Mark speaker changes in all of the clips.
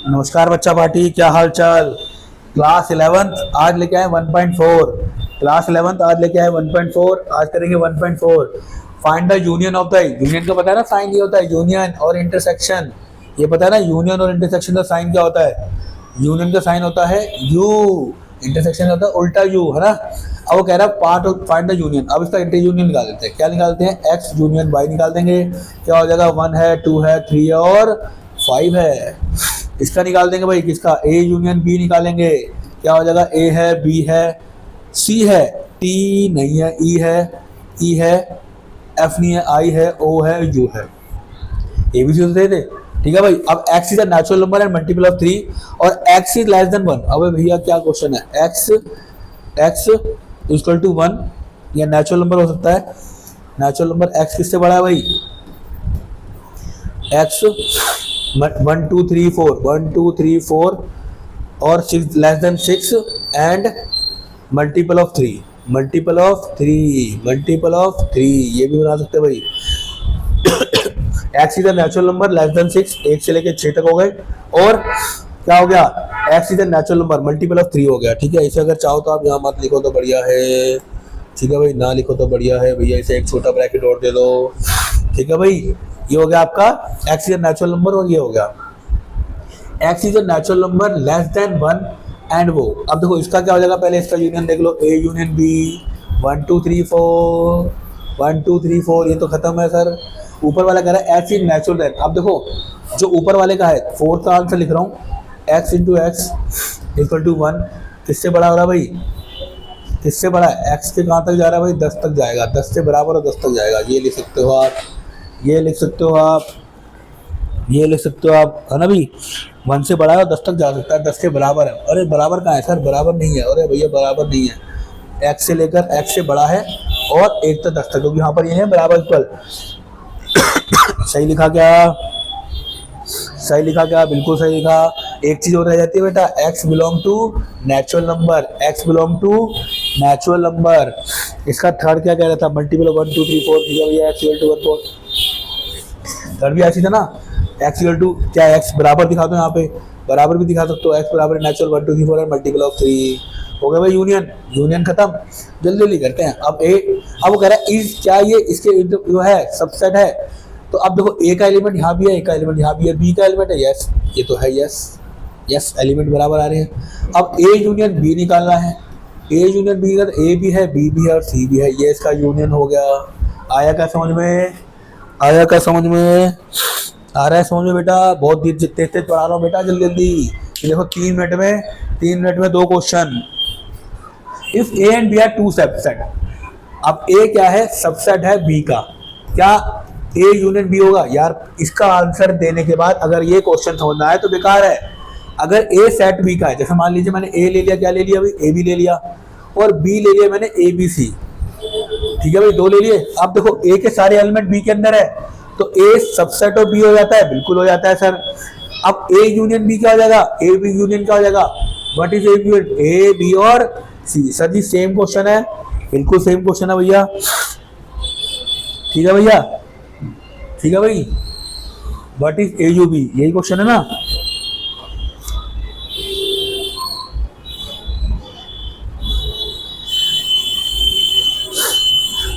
Speaker 1: नमस्कार बच्चा पार्टी, क्या हाल चाल। क्लास 11th आज लेके आए 1.4। क्लास 11th आज लेके आए 1.4। आज करेंगे 1.4। Find the union of the, union का पता है ना साइन ये होता है यूनियन और इंटरसेक्शन। ये पता है ना यूनियन और इंटरसेक्शन का साइन क्या होता है। यूनियन का साइन होता है यू, इंटरसेक्शन होता है उल्टा यू, है ना। अब वो कह रहा है part of find the union. अब इसका इंटर यूनियन निकाल देते हैं। क्या निकालते हैं, एक्स यूनियन वाई निकाल देंगे। क्या हो जाएगा, 1 है, 2 है, 3 है और 5 है। इसका निकाल देंगे भाई, किसका, ए यूनियन बी निकालेंगे। क्या हो जाएगा, ए है, बी है, सी है, टी नहीं है, ई है, ई है, एफ नहीं है, आई है, ओ है, यू है। ए बी सी दे दे, ठीक है भाई। अब x is a natural number and multiple of 3 और एक्स इज लेस देन 1। अब भैया क्या क्वेश्चन है, एक्स इक्वल टू 1 या नेचुरल नंबर हो सकता है। नेचुरल नंबर एक्स किससे बड़ा है भाई, एक्स 1 2 3 4 1 2 3 4 और 6 less than 6 and multiple of 3 multiple of 3 multiple of 3, ये भी बना सकते हैं भाई। X is a natural number less than 6, 1 से लेके 6 तक हो गए। और क्या हो गया, x is a natural number multiple of 3 हो गया। ठीक है, इसे अगर चाहो तो आप यहाँ मत लिखो तो बढ़िया है, ठीक है भाई, ना लिखो तो बढ़िया है भैया, इसे एक छोटा ब्रैकेट और दे दो। ठीक है भाई, ये हो गया आपका x is a natural number और ये हो गया x is a natural number less than 1 and वो। अब देखो इसका क्या हो जाएगा, पहले इसका यूनियन देख लो, ए यूनियन बी, 1 2 3 4 1 2 3 4, ये तो खत्म है सर। ऊपर वाला कह रहा है एक्स इज नेचुरल। अब देखो जो ऊपर वाले का है 4 का आंसर लिख रहा हूँ, x into x equal to 1, किससे बड़ा हो रहा है भाई, किससे बड़ा है, एक्स के कहाँ तक जा रहा है भाई, 10 तक जाएगा, 10 से बराबर और 10 तक जाएगा। ये लिख सकते हो आप, ये लिख सकते हो आप, ये लिख सकते हो आप, है ना भाई। 1 से बड़ा है और 10 तक जा सकता है, 10 से बराबर है। अरे बराबर कहाँ है सर, बराबर नहीं है, अरे भैया बराबर नहीं है। एक्स से लेकर एक्स से बड़ा है और 1 तक 10 तक, क्योंकि यहाँ पर ये है बराबर इक्वल। सही लिखा क्या, सही लिखा क्या, बिल्कुल सही लिखा। एक चीज और रह जाती है बेटा, x belong to natural number, x belong to natural number. इसका थर्ड क्या कह रहा था, मल्टीपल 1 2 3 4, ठीक है भैया, एक्स इक्वल टू 1 4। थर्ड भी ऐसी था ना, एक्स इक्वल टू, क्या एक्स बराबर दिखा दो, यहाँ पे बराबर भी दिखा सकते हो, एक्स बराबर नेचुरल 1 2 3 4 है मल्टीपल ऑफ 3। हो गया भाई यूनियन, यूनियन खत्म। जल्दी जल्दी करते हैं। अब ए, अब वो कह रहा है इज, क्या ये इसके जो है सबसेट है। तो अब देखो ए का एलिमेंट यहाँ भी है, ए का एलिमेंट यहाँ भी है, बी का एलिमेंट है, यस ये तो है, यस यस एलिमेंट बराबर आ रहे हैं। अब ए यूनियन बी निकालना है, ए यूनियन बी का ए भी है, बी भी है और सी भी है, ये इसका यूनियन हो गया। आया क्या समझ में, आया क्या समझ में, आ रहा है समझ में बेटा। बहुत तेज तेज पढ़ा रहा हूँ बेटा, जल्दी जल्दी। देखो 3 मिनट में 2 question. If A and B are 2 subset, अब ए क्या है, सबसेट है बी का, क्या ए यूनियन बी होगा यार। इसका आंसर देने के बाद अगर ये क्वेश्चन समझना है तो बेकार है। अगर ए सेट बी का है, जैसे मान लीजिए मैंने ए ले लिया, क्या ले लिया भाई, ए बी ले लिया, और बी ले लिया मैंने ए बी सी, ठीक है भाई, 2 ले लिए। अब देखो ए के सारे एलिमेंट बी के अंदर है, तो ए सबसेट ऑफ बी हो जाता है, बिल्कुल हो जाता है सर। अब ए यूनियन बी क्या हो जाएगा, ए बी यूनियन क्या हो जाएगा, व्हाट इज ए बी और सी। सर जी सेम क्वेश्चन है, बिल्कुल सेम क्वेश्चन है भैया, ठीक है भैया, ठीक है भाई। What is A U B, यही क्वेश्चन है ना।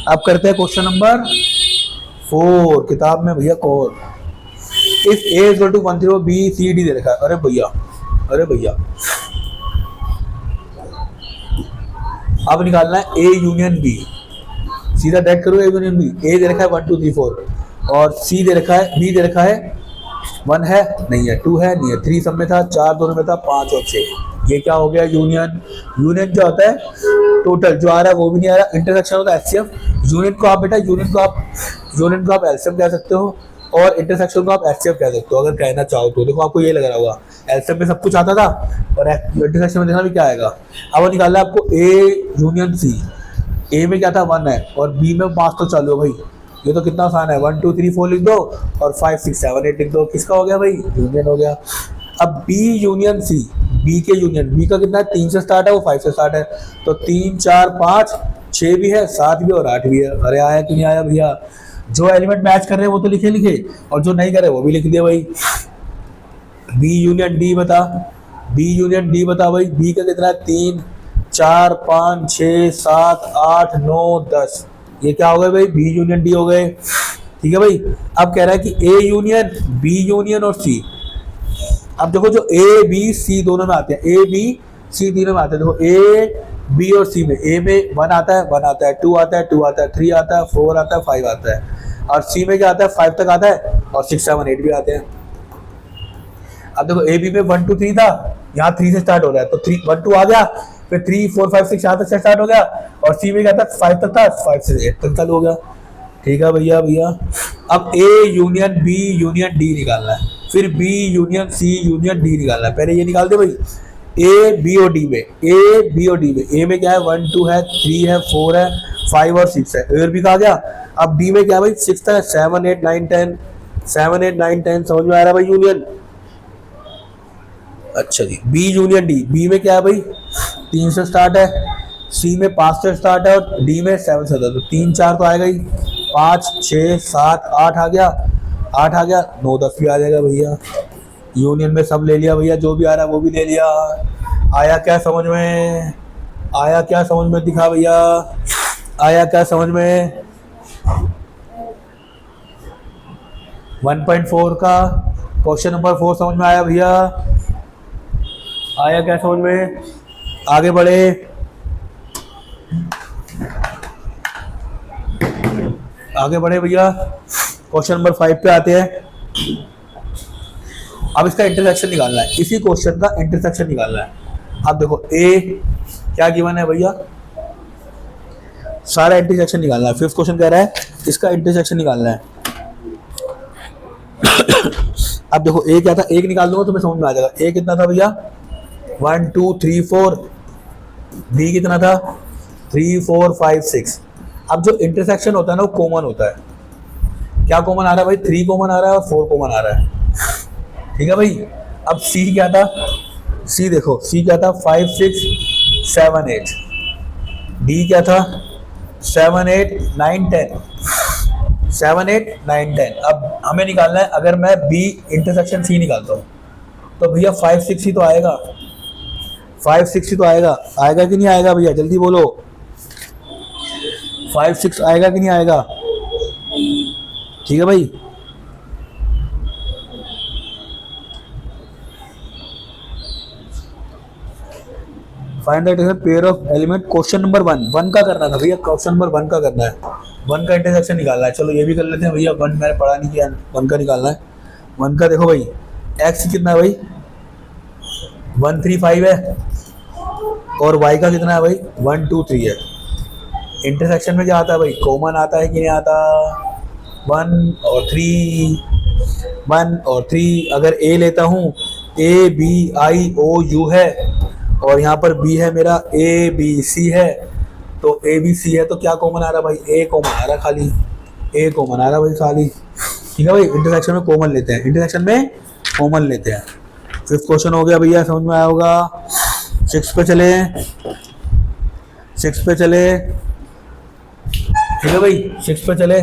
Speaker 1: अब करते हैं क्वेश्चन नंबर 4 किताब में भैया, कोर। If A is equal to 1 0 B C D दे रखा है। अरे भैया, अरे भैया, अब निकालना है ए यूनियन बी। सीधा डायरेक्ट करो, ए यूनियन बी। ए दे रखा है 1 2 3 4 और सी दे रखा है, बी दे रखा है 1 है नहीं है, 2 है नहीं है, 3 सब में था, 4 दोनों में था, 5 और 6। ये क्या हो गया यूनियन। यूनियन क्या होता है, टोटल जो आ रहा है वो भी नहीं आ रहा। इंटरसेक्शन होता है एचसीएफ। यूनियन को आप बेटा, यूनियन को आप एलसीएम कह सकते हो और इंटरसेक्शन को आप एचसीएफ कह सकते हो अगर कहना चाहो तो। देखो आपको ये लग रहा होगा एलसीएम में सब कुछ आता था और इंटरसेक्शन में देखना भी क्या आएगा। अब निकालना है आपको ए यूनियन सी। ए में क्या था, 1 है और बी में 5 तो चालू है भाई, ये तो कितना आसान है, 1 2 3 4 लिख दो और 5 6 7 8 लिख दो, किसका हो गया भाई, यूनियन हो गया। अब बी यूनियन सी, बी के यूनियन, बी का कितना है, 3 से स्टार्ट है, वो 5 से स्टार्ट है, तो 3 4 5 6 भी है, 7 भी और 8 भी है। अरे आया कि नहीं आया भैया, जो एलिमेंट मैच कर रहे हैं वो तो लिखे लिखे और जो नहीं करे वो भी लिख दिया भाई। बी यूनियन डी बता, बी यूनियन डी बता भाई। बी का कितना है? 3 4 5 6 7 8 9 10। ये क्या हो गए भाई? बी यूनियन डी हो गए। ठीक है भाई। अब कह रहा है कि ए यूनियन बी यूनियन और सी। अब देखो जो ए बी सी दोनों में आते हैं, ए बी सी तीनों में आते हैं। देखो ए बी और सी में, ए में 1 आता है, 1 आता है, 2 आता है, 2 आता है, 3 आता है, 4 आता है, 5 आता है, और सी में क्या आता है? 5 तक आता है, और 6 7 8 भी आते हैं। अब देखो ए बी में 1 2 3 था, यहाँ 3 से स्टार्ट हो रहा है, तो 3 1 2 आ गया, फिर 3 4 5 6 यहाँ तक से स्टार्ट हो गया, और सी में क्या था? 5 तक था, 5 से 8 तक चालू हो गया। ठीक है भैया भैया। अब A union B union D निकालना है, फिर B union C union D निकालना है। पहले ये निकाल दे भाई, ए बी और डी में, ए बी और डी में, ए में क्या है? 1 2 है, 3 है, 4 है, 5 और 6 है, ए और बी का आ गया। अब डी में क्या है भाई? 6 है, 7 8 9 10, 7 8 9 10, समझ में आ रहा है भाई यूनियन? अच्छा जी। बी यूनियन डी, बी में क्या है भाई? 3 से स्टार्ट है, सी में 5 से स्टार्ट है, और डी में 7 से, तो 3 4 तो आएगा ही, 5 6 7 8 आ गया, 8 आ गया, 9 10 भी आ जाएगा भैया। यूनियन में सब ले लिया भैया, जो भी आ रहा है वो भी ले लिया। आया क्या समझ में? आया क्या समझ में? दिखा भैया, आया क्या समझ में? 1.4 का क्वेश्चन नंबर 4 समझ में आया भैया? आया क्या समझ में? आगे बढ़े, आगे बढ़े भैया। क्वेश्चन नंबर 5 पे आते हैं। अब इसका इंटरसेक्शन निकालना है, इसी क्वेश्चन का इंटरसेक्शन निकालना है। अब देखो ए क्या गिवन है भैया? सारा इंटरसेक्शन निकालना है। 5th क्वेश्चन कह रहा है इसका इंटरसेक्शन निकालना है। अब देखो ए क्या था? एक निकाल दूंगा तो मैं समझ में आ जाएगा। ए कितना था भैया? 1 2 3 4। बी कितना था? 3 4 5 6। अब जो इंटरसेक्शन होता है ना वो कॉमन होता है। क्या कॉमन आ रहा है भाई? 3 कॉमन आ रहा है और 4 कॉमन आ रहा है। ठीक है भाई। अब सी क्या था? सी देखो, सी क्या था? 5 6 7 8। डी क्या था? 7 8 9 10, 7 8 9 10। अब हमें निकालना है, अगर मैं बी इंटरसेक्शन सी निकालता हूँ तो भैया 5 6 ही तो आएगा, 5 6 ही तो आएगा। आएगा कि नहीं आएगा भैया? जल्दी बोलो, 5 6 आएगा कि नहीं आएगा? ठीक है भाई। Find the pair of element. Question number 1 का करना था भैया, क्वेश्चन नंबर 1 का करना है। 1 का इंटरसेक्शन निकालना है। चलो ये भी कर लेते हैं भैया, 1 मैंने पढ़ा नहीं किया, 1 का निकालना है। 1 का देखो भाई, एक्स कितना है भाई? 1 3 5 है, और वाई का कितना है भाई? 1 2 3 है। इंटरसेक्शन में क्या आता है भाई? कॉमन आता है कि नहीं आता? 1 और 3, 1 और 3। अगर ए लेता हूँ, A B I O you है, और यहाँ पर बी है मेरा, ए बी सी है, तो ए बी सी है, तो क्या कॉमन आ रहा है भाई? ए कॉमन आ रहा है, खाली ए कॉमन आ रहा है भाई, खाली। ठीक है भाई। इंटरसेक्शन में कॉमन लेते हैं, इंटरसेक्शन में कॉमन लेते हैं। 5th क्वेश्चन हो गया भैया, समझ में आया होगा। 6 पे चले, 6 पे चले। ठीक है भाई, 6 पे चले।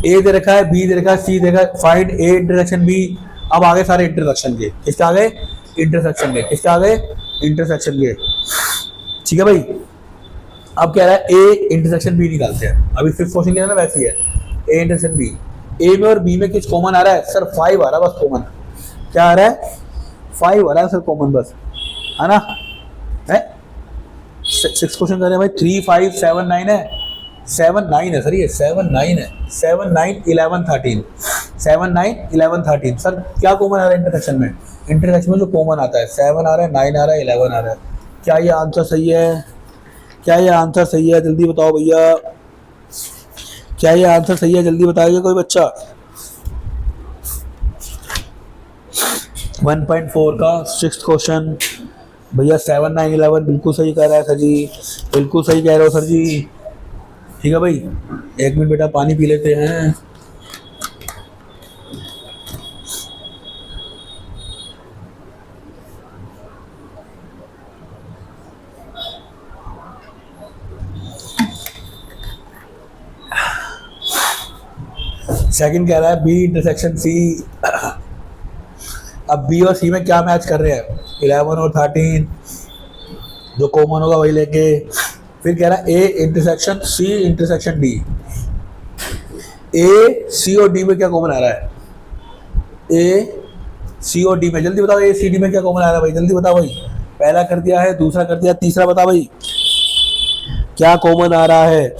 Speaker 1: ए दे रखा है, बी दे रखा है, सी दे रखा है। Find A intersection B. अब आगे सारे इंटरसेक्शन के, किसके आ गए? इंटरसेक्शन के, किसके आ गए? इंटरसेक्शन के। ठीक है भाई। अब कह रहा है ए इंटरसेक्शन बी निकालते हैं। अभी 5th क्वेश्चन क्या है ना, वैसे ही है। ए इंटरसेक्शन बी, ए में और बी में कुछ कॉमन आ रहा है? सर 5 आ रहा है बस कॉमन। क्या आ रहा है? 5 आ रहा है सर कॉमन, बस, है ना? है 6th क्वेश्चन कर रहे हैं भाई, 3 5 7 9 है, 7 9 है सर, ये 7 9 है, 7 9 11 13, 7 9 11 13। सर क्या कॉमन आ रहा है इंटरसेक्शन में? इंटरसेक्शन में जो कॉमन आता है 7 आ रहा है, 9 आ रहा है, 11 आ रहा है। क्या ये आंसर सही है? क्या ये आंसर सही है? जल्दी बताओ भैया, क्या ये आंसर सही है? जल्दी बताइए कोई बच्चा। 1.4 का 6th क्वेश्चन भैया, 7 9 11 बिल्कुल सही कह रहा है सर जी, बिल्कुल सही कह रहे हो सर जी। ठीक है भाई, 1 मिनट बेटा, पानी पी लेते हैं। सेकंड कह रहा है बी इंटरसेक्शन सी अब बी और सी में क्या मैच कर रहे हैं, 11 और 13, जो कॉमन होगा वही लेंगे। फिर कह रहा है A intersection C intersection D, A C और डी में क्या कॉमन आ रहा है, ए सी और डी में, जल्दी बताओ ए सी डी में क्या कॉमन आ रहा है भाई, जल्दी बताओ भाई। पहला कर दिया है, दूसरा कर दिया, तीसरा बता भाई क्या कॉमन आ रहा है,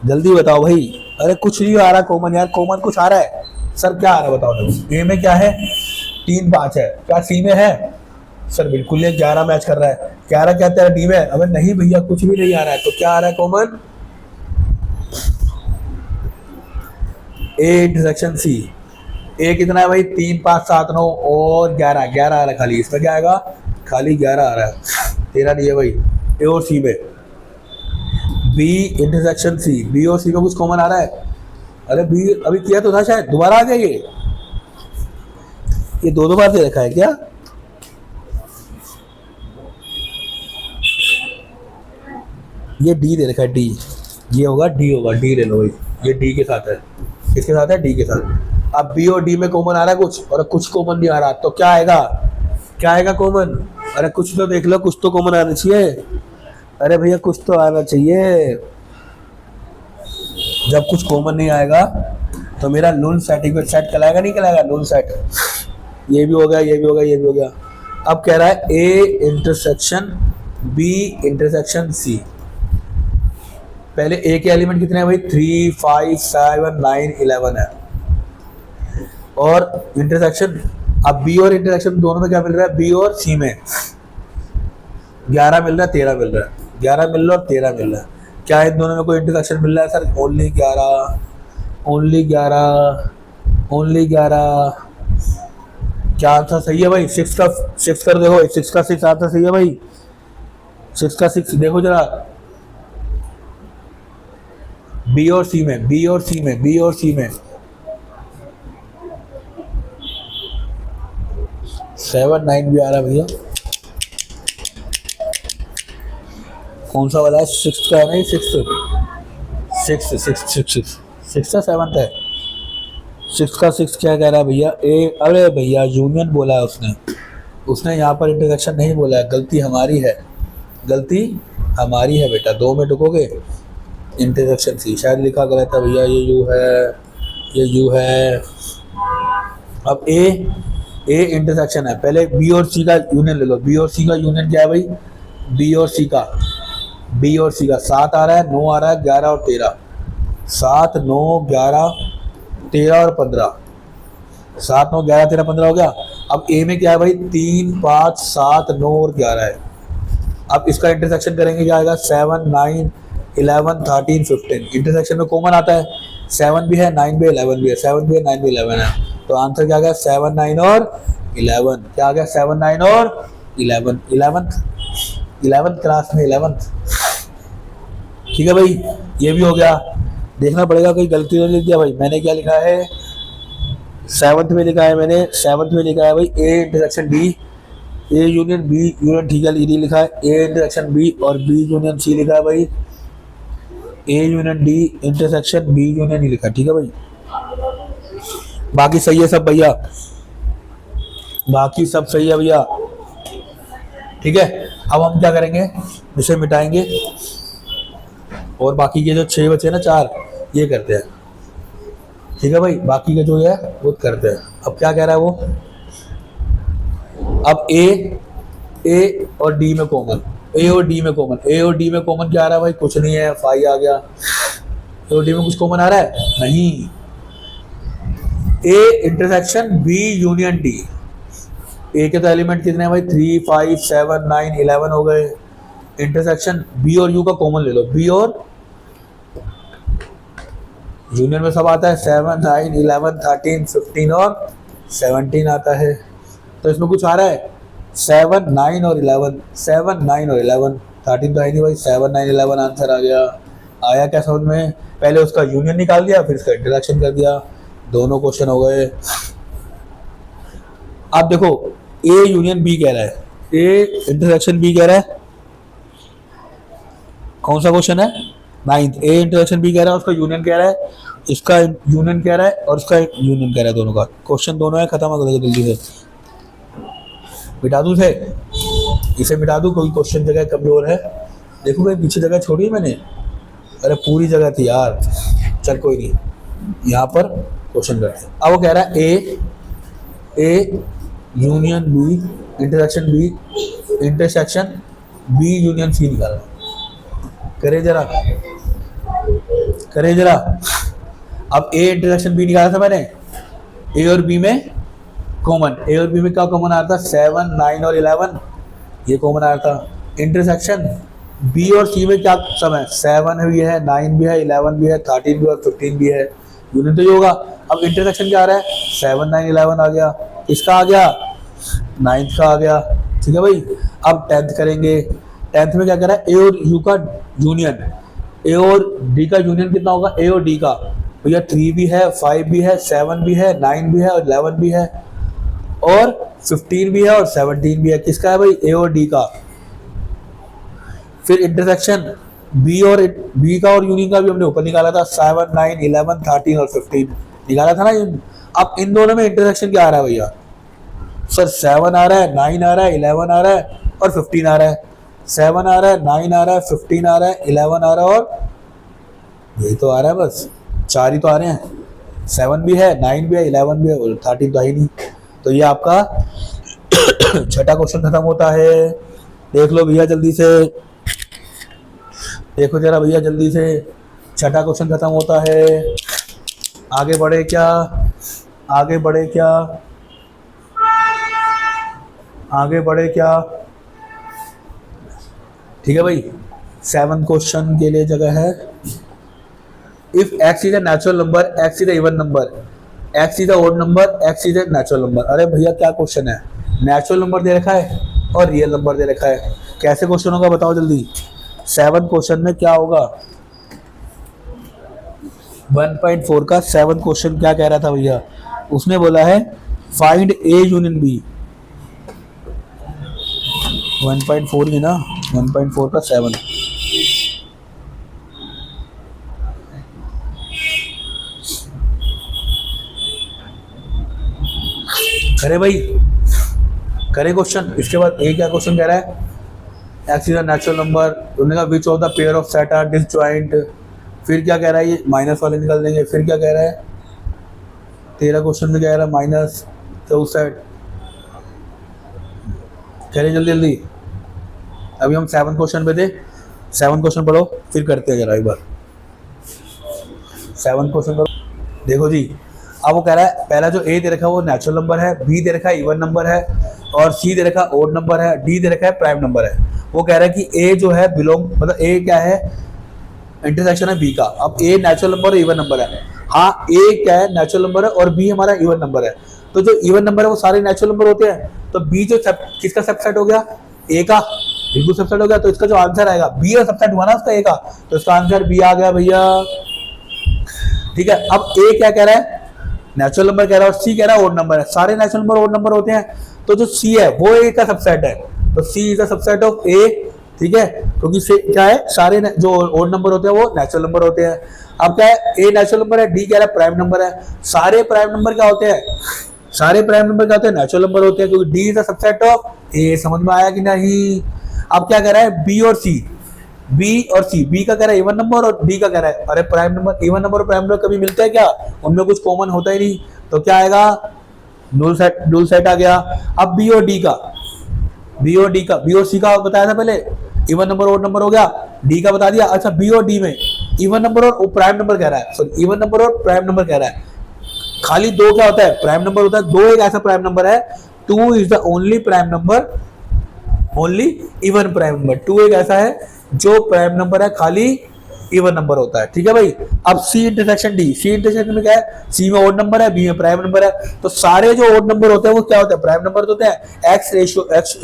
Speaker 1: जल्दी बताओ भाई। अरे कुछ नहीं आ रहा कॉमन यार, कॉमन कुछ आ रहा है सर, क्या आ रहा है बताओ। ए में क्या है 3 5 है, क्या सी में है सर, बिल्कुल ये 11 मैच कर रहा है, 11 कहते हैं डी में, अबे नहीं भैया कुछ भी नहीं आ रहा है, तो क्या आ रहा है कॉमन, ए इंटरसेक्शन सी। ए कितना है भाई 3 5 7 9 और 11, 11 आ रहा है खाली, इसमें क्या आएगा खाली 11 आ रहा है, 13 नहीं है भाई। ए और सी में, बी इंटरसेक्शन सी, बी और सी में कुछ कॉमन आ रहा है, अरे बी अभी किया तो था शायद, दोबारा आ गया ये 2 बार दे रखा है क्या, ये डी दे रखा है डी, ये होगा डी, होगा डी ले लो भाई, ये डी के साथ है, किसके साथ है डी के साथ। अब बी और डी में कॉमन आ रहा है कुछ, और कुछ कॉमन नहीं आ रहा, तो क्या आएगा, क्या आएगा कॉमन, अरे कुछ तो देख लो, कुछ तो कॉमन आना चाहिए, अरे भैया कुछ तो आना चाहिए। जब कुछ कॉमन नहीं आएगा तो मेरा नून सेटिंग सेट कहलाएगा नहीं कहलाएगा, नून सेट। ये भी हो गया, ये भी हो गया, ये भी हो गया। अब कह रहा है A intersection B intersection C, पहले ए के एलिमेंट कितने हैं भाई 3 5 7 9 11 है, और इंटरसेक्शन, अब बी और इंटरसेक्शन दोनों में क्या मिल रहा है, बी और सी में 11 मिल रहा है 13 मिल रहा है, 11 मिल रहा है और 13 मिल रहा है, क्या इन दोनों में कोई इंटरसेक्शन मिल रहा है सर, ओनली 11, ओनली 11, ओनली 11। क्या आंसर सही है भाई, 6 का 6 कर देखो, 6 का 6 आंसर सही है भाई, 6 का 6 देखो जरा, बी और सी में, बी और सी में, बी और सी में 7 9 भी आ रहा है भैया, कौन सा वाला है, 6 का है नहीं, 6 का 7 है, 6 का 6 क्या कह रहा है भैया, ए, अरे भैया यूनियन बोला है उसने यहाँ पर इंटरसेक्शन नहीं बोला है, गलती हमारी है, गलती हमारी है बेटा, 2 में टुकोगे, इंटरसेक्शन सी शायद लिखा गलत है भैया, ये यू है, ये यू है। अब ए इंटरसेक्शन है, पहले बी और सी का यूनियन ले लो, बी और सी का यूनियन क्या है भाई, बी और सी का, बी और सी का 7 आ रहा है 9 आ रहा है 11 और 13, 7 9 11 13 और 15, 7 9 11 13 15 हो गया। अब ए में क्या है भाई 3 5 7 9 और 11 है, अब इसका इंटरसेक्शन करेंगे क्या आएगा 7 9 11 13 15, इंटरसेक्शन में कॉमन आता है, 7 भी है 9 भी 11 भी है, 7 भी है 9 भी 11 है, तो आंसर क्या आ गया 7 9 और 11, क्या आ गया 7 9 और 11, 11th क्लास में 11th। ठीक है भाई, ये भी हो गया, देखना पड़ेगा कोई गलती नहीं लिख दिया भाई, मैंने क्या लिखा है 7th में लिखा है, मैंने 7th में लिखा है भाई A intersection D, A union B union, ठीक है डी लिखा है, ए इंटरसेक्शन बी और बी यूनियन सी लिखा है भाई, A union D intersection B union ही लिखा है, ठीक है भाई, बाकी सही है सब भैया, बाकी सब सही है भैया। ठीक है, अब हम क्या करेंगे, इसे मिटाएंगे और बाकी के जो 6 बचे ना 4 ये करते हैं, ठीक है भाई, बाकी का जो है वो करते हैं। अब क्या कह रहा है वो, अब ए और डी में कॉमन, ए और डी में कॉमन, ए और डी में कॉमन क्या आ रहा है भाई, कुछ नहीं है, फाई आ गया, ए और डी में कुछ कॉमन आ रहा है नहीं, A intersection B union D, A के तो एलिमेंट कितने हैं भाई 3 5 7 9 11 हो गए, इंटरसेक्शन बी और यू का कॉमन ले लो, बी और यूनियन में सब आता है 7 9 11 13 15 और 17 आता है, तो इसमें कुछ आ रहा है 7 9 और 11, 7 9 और 11, 13 तो है नहीं भाई, 7 9 11 आंसर आ गया। आया क्या समझ में, पहले उसका यूनियन निकाल दिया फिर इसका इंटरसेक्शन कर दिया, दोनों क्वेश्चन हो गए। अब देखो ए यूनियन बी कह रहा है, ए इंटरसेक्शन बी कह रहा है, कौन सा क्वेश्चन है 9th, ए इंटरसेक्शन बी कह रहा है, उसका यूनियन कह रहा है, इसका यूनियन कह रहा है और इसका यूनियन कह रहा है, दोनों का क्वेश्चन दोनों है, खत्म कर देगा जल्दी से। मिटा दूँ इसे मिटा दूँ, कोई क्वेश्चन जगह कमजोर है, देखो भाई पीछे जगह छोड़ी है मैंने, अरे पूरी जगह थी यार, चल कोई नहीं, यहाँ पर क्वेश्चन करते हैं। अब वो कह रहा है A union B intersection B intersection B union C निकालना। करे जरा। अब ए इंटरसेक्शन बी निकाला था मैंने, ए और बी में कॉमन, ए और बी में क्या कॉमन आ रहा था, 7 9 और 11 ये कॉमन आ रहा था। इंटरसेक्शन बी और सी में क्या सम है, 7 भी है, 9 भी है, 11 भी है, 13 भी और 15 भी है, यूनियन तो ये होगा। अब इंटरसेक्शन क्या आ रहा है, 7 9 11 आ गया, इसका आ गया 9th का आ गया, ठीक है भाई। अब 10th करेंगे, 10th में क्या कह रहा है, ए और यू का यूनियन, ए और डी का यूनियन कितना होगा, ए और डी का भैया 3 भी है, 5 भी है, 7 भी है, 9 भी है और 11 भी है और 15 भी है और 17 भी है, किसका है भाई, ए और डी का। फिर इंटरसेक्शन बी का और यूनियन का भी हमने ऊपर निकाला था, 7 9 11 13 और 15 निकाला था ना। अब इन दोनों में इंटरसेक्शन क्या आ रहा है भैया, सर 7 आ रहा है, 9 आ रहा है, 11 आ रहा है और 15 आ रहा है, 7 आ रहा है, 9 आ रहा है, 15 आ रहा है, 11 आ रहा है और यही तो आ रहा है, बस 4 ही तो आ रहे हैं, 7 भी है, 9 भी है, 11 भी है और 13 तो ही नहीं। तो ये आपका छठा क्वेश्चन खत्म होता है। देख लो भैया जल्दी से, देखो जरा भैया जल्दी से, छठा क्वेश्चन खत्म होता है। आगे बढ़े क्या, आगे बढ़े क्या, आगे बढ़े क्या, ठीक है भाई। 7th क्वेश्चन के लिए जगह है, if x is a natural number, x is a even number, x is a odd number, x is a natural number. अरे भैया क्या क्वेश्चन है, नेचुरल नंबर दे रखा है और रियल नंबर दे रखा है, कैसे क्वेश्चन होगा बताओ जल्दी। 7th क्वेश्चन में क्या होगा, 1.4 का 7th क्वेश्चन क्या कह रहा था भैया, उसने बोला है फाइंड ए यूनियन बी, 1.4 ही ना, 1.4 का 7। करे भाई, करे क्वेश्चन। इसके बाद ए क्या क्वेश्चन कह रहा है, x is a natural number, उन्होंने कहा which of the pair of set are disjoint. फिर क्या कह रहा है, ये माइनस वाले निकाल देंगे। फिर क्या कह रहा है, 13 क्वेश्चन में कह रहा है माइनस तो उस सेट, कह रहे जल्दी जल्दी। अभी हम 7th क्वेश्चन पे थे, 7th क्वेश्चन पढ़ो फिर करते हैं जरा एक बार। 7th क्वेश्चन पढ़ो, देखो जी। अब वो कह रहा है पहला जो ए दे रखा है वो नेचुरल नंबर है, बी दे रखा है इवन नंबर है और सी दे रखा है ओड नंबर है, डी दे रखा है प्राइम नंबर है। वो कह रहा है कि ए जो है बिलोंग, मतलब ए क्या है, इंटरसेक्शन है बी का। अब ए नेचुरल नंबर और इवन नंबर है, हाँ ए क्या है, नेचुरल नंबर है और बी हमारा इवन नंबर है। तो जो इवन नंबर है वो सारे नेचुरल नंबर होते हैं, तो बी जो किसका सबसेट हो गया, ए का, बिल्कुल सबसेट हो गया। तो इसका जो आंसर आएगा, बी का सबसेट हुआ ना उसका ए का, तो इसका आंसर बी आ गया भैया, ठीक है। अब ए क्या कह रहा है, नेचुरल नंबर कह रहा है और सी कह रहा है ओड नंबर है, सारे नेचुरल नंबर ओड नंबर होते हैं। तो जो सी है वो ए का सबसेट है, तो सी इज द सबसेट ऑफ ए, ठीक है, क्योंकि से क्या है, सारे जो ओड नंबर होते हैं वो नेचुरल नंबर होते हैं। अब क्या है, ए नेचुरल नंबर है, डी कह रहा है प्राइम नंबर है, सारे प्राइम नंबर क्या होते हैं, सारे प्राइम नंबर क्या होते हैं, नेचुरल नंबर होते हैं, क्योंकि D is the subset of A. समझ में आया कि नहीं। अब क्या कह रहा है, बी और सी, बी और सी, बी का कह रहा है इवन नंबर और डी का कह रहा है अरे प्राइम नंबर। इवन नंबर और प्राइम नंबर कभी मिलते हैं क्या, उनमें कुछ कॉमन होता ही नहीं, तो क्या आएगा, नुल सेट आ गया। अब बी और डी का, बी और डी का, बी और सी का बताया था पहले, इवन नंबर ओड नंबर हो गया, डी का बता दिया। अच्छा बी और डी में इवन नंबर और प्राइम नंबर कह रहा है, सॉरी इवन नंबर और प्राइम नंबर कह रहा है। खाली दो क्या होता है, प्राइम नंबर होता है, दो एक ऐसा प्राइम नंबर है, 2 is the only prime number, only even prime number. 2 एक ऐसा है जो प्राइम नंबर है, खाली इवन नंबर होता है, ठीक है भाई। अब C intersection D, C intersection में क्या है, सी में ओड नंबर है, बी में प्राइम नंबर है, तो सारे जो ओड नंबर होते हैं वो क्या होते हैं, प्राइम नंबर होते हैं। X ratio x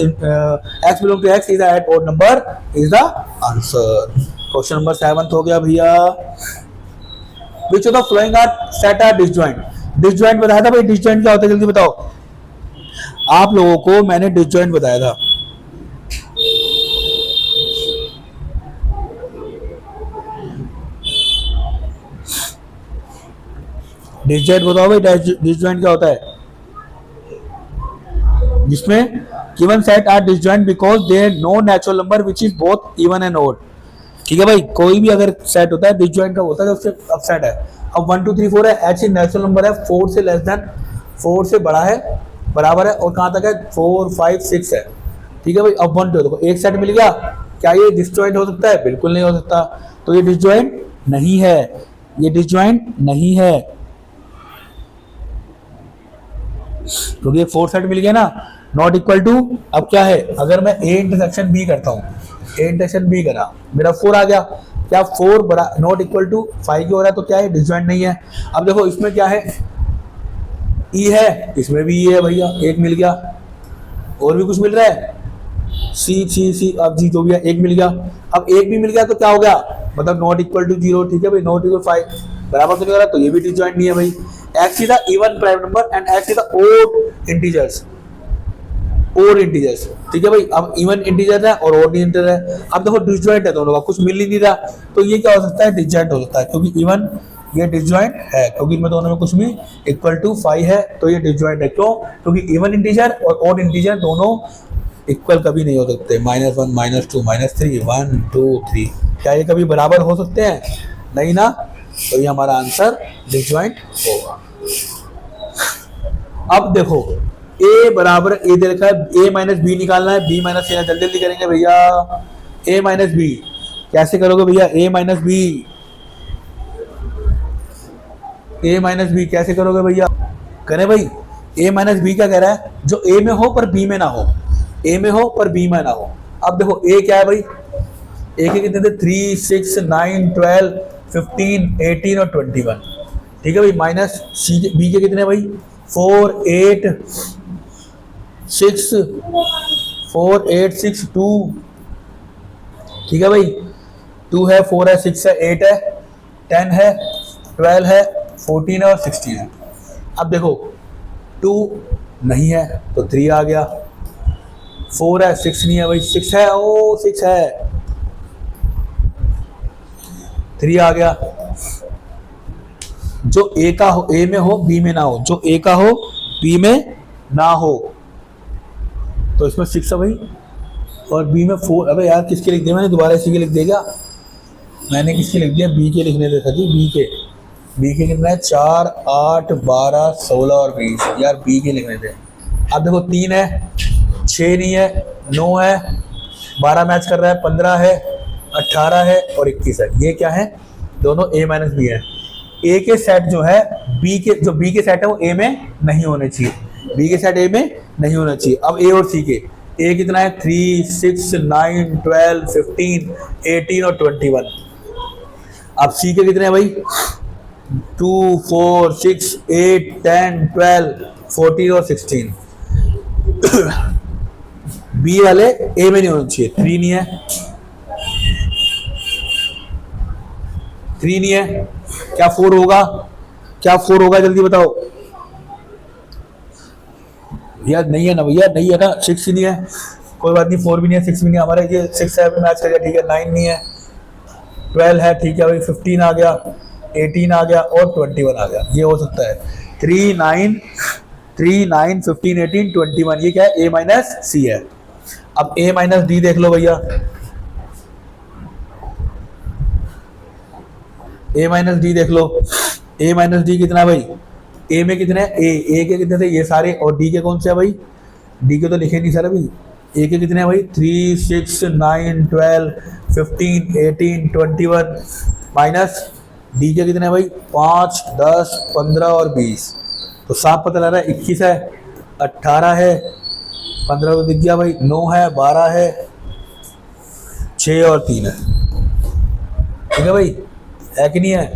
Speaker 1: belong to x is at odd number is the answer. Question number 7 हो गया भैया। Which of the following are set are disjoint. Disjoint बताया था भाई, डिसजॉइंट क्या होता है जल्दी बताओ, आप लोगों को मैंने डिसजॉइंट बताया था। डिसजॉइंट बताओ भाई, डिसजॉइंट क्या होता है? जिसमें given set are disjoint because there no natural number which is both even and odd। ठीक है भाई, कोई भी अगर सेट होता है डिसजॉइंट का होता है जब उससे अपसेट है। अब 1 2 3 4 है, ऐसी नेचुरल नंबर है 4 से लेस देन 4 से बड़ा है, बराबर है, और कहाँ तक है 4 5 6 है। ठीक है भाई, अब 1 2 देखो एक सेट मिल गया, क्या ये डिसजॉइंट हो सकता है? बिल्कुल नहीं हो सकता। तो ये डिसजॉइंट नहीं है, ये डिसजॉइंट नहीं है, क्योंकि ये 4 सेट मिल गया ना। नॉट इक्वल टू, अब क्या है, अगर मैं ए इंटरसेक्शन बी करता हूँ, ए इंटरसेक्शन बी करा, मेरा 4 आ गया, क्या 4 बड़ा नॉट इक्वल टू 5 हो रहा है, तो क्या है डिसजॉइंट नहीं है। अब देखो इसमें क्या है, ई है, इसमें भी ई है भैया, एक मिल गया, और भी कुछ मिल रहा है, सी सी सी, अब जी जो भी है एक मिल गया। अब एक भी मिल गया तो क्या हो गया, मतलब नॉट इक्वल टू 0। ठीक है भाई, नॉट इक्वल 5 बराबर तो नहीं हो रहा, तो ये भी डिसजॉइंट नहीं है भाई। X is the even prime number and x is the odd integers, odd integers. ठीक है भाई, अब इवन इंटीजर है और ओड इंटीजर है। अब देखो डिसजॉइंट है दोनों का, कुछ मिल ही नहीं रहा, तो ये क्या हो सकता है, डिसजॉइंट हो सकता है, क्योंकि इवन ये डिसजॉइंट है, क्योंकि इनमें दोनों में कुछ भी इक्वल टू 5 है, तो ये डिसजॉइंट है। क्यों? क्योंकि इवन इंटीजर और ओड इंटीजर दोनों इक्वल कभी नहीं हो सकते। -1 -2 -3 1 2 3, क्या ये कभी बराबर हो सकते हैं? नहीं ना, तो ये हमारा आंसर डिसजॉइंट होगा। अब देखो a बराबर a दे रखा है, a माइनस बी निकालना है, b माइनस a, जल्दी जल्दी करेंगे भैया। a माइनस बी कैसे करोगे भैया, a minus B, a minus B कैसे करोगे भैया? करें भाई, a माइनस बी क्या कह रहा है, जो a में हो पर b में ना हो, a में हो पर b में ना हो। अब देखो a क्या है भाई, a के कितने थे, 3 6 9 12 15 18 और 21। ठीक है भाई, माइनस b के कितने भाई, 4 8 6 4 8 6 2। ठीक है भाई, 2 है 4 है 6 है 8 है 10 है 12 है 14 है और 16 है। अब देखो 2 नहीं है तो 3 आ गया, 4 है 6 नहीं है भाई, 6 है, ओ 6 है, 3 आ गया। जो ए का हो, ए में हो बी में ना हो, जो ए का हो बी में ना हो, तो इसमें 6 है भाई, और बी में 4। अबे यार किसके लिख दिया मैंने, दोबारा इसी के लिख दिया क्या? मैंने किसके लिख दिया, बी के लिखने थे सर जी, बी के कितना है, 4 8 12 16 और 20, यार बी के लिखने थे। अब देखो 3 है 6 नहीं है, 9 है, 12 मैच कर रहा है, 15 है, 18 है और 21 है। ये क्या है, दोनों a माइनस बी है। ए के सेट जो है बी के, जो बी के सेट है वो ए में नहीं होने चाहिए, बी के सेट ए में नहीं होना चाहिए। अब ए और सी के, ए कितना है, 3 6 9 12 15 18 और 21। अब सी के कितने हैं भाई, 2 4 6 8 10 12 14 और 16। बी वाले ए में नहीं होने चाहिए, 3 नहीं है, 3 नहीं है, क्या 4 होगा, क्या 4 होगा जल्दी बताओ भैया। नहीं है ना भैया, नहीं है ना, 6 ही नहीं है, कोई बात नहीं, 4 भी नहीं है 6 भी नहीं है, हमारे ये 6 है मैच कर गया, ठीक है। 9 नहीं है, 12 है, ठीक है भाई, 15 आ गया, 18 आ गया और 21 आ गया, ये हो सकता है। 3 9 15 18 21, ये क्या है, ए माइनस सी है। अब ए माइनस डी देख लो भैया, ए माइनस डी देख लो, ए माइनस डी कितना है भाई, ए में कितने हैं, ए के कितने थे ये सारे, और डी के कौन से है भाई, डी के तो लिखे नहीं सर अभी। ए के कितने हैं भाई, 3 6 9 12 15 18 21, माइनस डी के कितने हैं भाई, 5 10 15 और 20। तो साफ पता लग रहा है 21 है, 18 है, 15 तो दिख गया भाई, 9 है, 12 है, 6 और 3 है। ठीक है भाई, है कि नहीं है,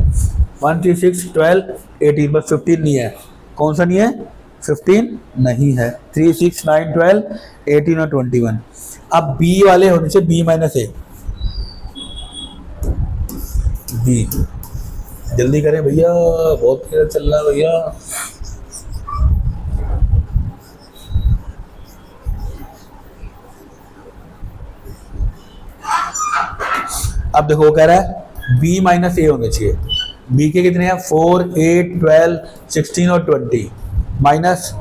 Speaker 1: 1 3 6 12 18, बस 15 नहीं है। कौन सा नहीं है, 15 नहीं है। 3 6 9 12 18 और 21। अब बी वाले होने से बी माइनस ए, बी जल्दी करें भैया, बहुत चल रहा है भैया। अब देखो वो कह रहा है बी माइनस ए होने चाहिए, बी के कितने हैं 4, 8, 12, 16 और 20 माइनस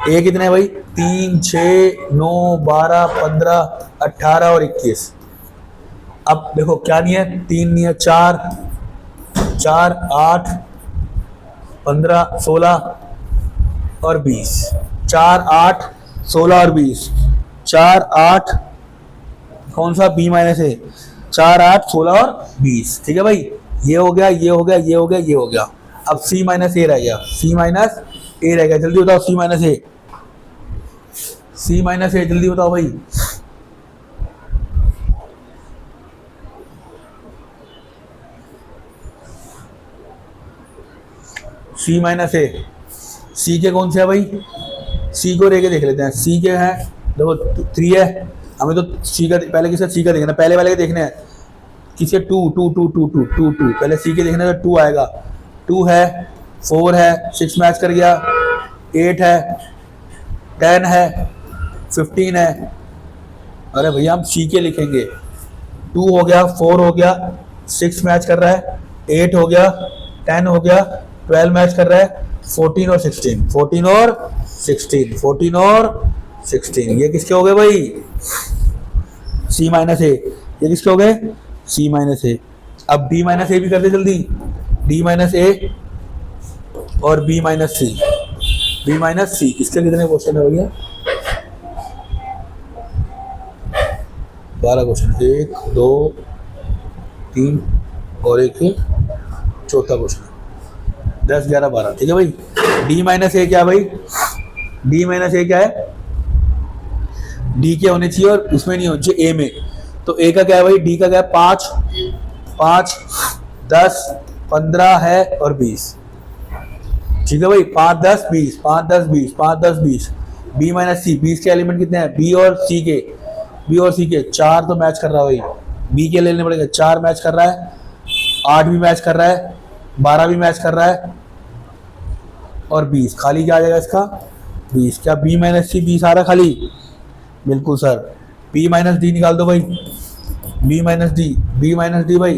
Speaker 1: ए कितने हैं भाई 3, 6, 9, 12, 15, 18 और 21। अब देखो क्या नहीं है 3 नहीं है 4, 4, 8, 15, 16 और 20, 4, 8, 16 और 20, 4, 8 कौन सा बी माइनस ए 4, 8, 16 और 20। ठीक है भाई ये हो गया ये हो गया ये हो गया ये हो गया। अब सी माइनस ए रह गया सी माइनस ए रह गया। जल्दी बताओ सी माइनस ए सी माइनस ए जल्दी बताओ भाई। सी माइनस ए सी के कौन से है भाई सी को लेके देख लेते हैं। सी के हैं देखो 3 है हमें तो सी का पहले किसका सी का देखना पहले वाले के देखने हैं किसके 2 2 2 2 2 2 2 पहले सी के देखने तो 2 आएगा 2 है 4 है 6 मैच कर गया 8 है 10 है 15 है। अरे भैया हम सी के लिखेंगे 2 हो गया 4 हो गया 6 मैच कर रहा है 8 हो गया 10 हो गया 12 मैच कर रहा है 14 और 16 14 और 16 14 और 16 ये किसके हो गए भाई सी माइनस ए ये किसके हो गए सी माइनस ए। अब डी माइनस ए भी कर दे जल्दी डी माइनस ए और बी माइनस सी किसके कितने क्वेश्चन है भैया 12 क्वेश्चन 1 2 3 और एक चौथा क्वेश्चन 10 11 12 ठीक है भाई। डी माइनस ए क्या भाई डी माइनस ए क्या है डी के होने चाहिए और उसमें नहीं होने चाहिए ए में। तो ए का क्या है भाई डी का क्या है 5 5 10 15 है और 20 ठीक है भाई 5 10 20 5 10 20 5 10 20 बी माइनस सी 20 के एलिमेंट कितने हैं बी और सी के 4 तो मैच कर रहा है भाई बी के लेने पड़ेगा 4 मैच कर रहा है 8 भी मैच कर रहा है 12 भी मैच कर रहा है और 20 खाली क्या आ जाएगा इसका 20 क्या बी माइनस सी 20 आ रहा है खाली बिल्कुल सर बी माइनस डी निकाल दो भाई बी माइनस डी भाई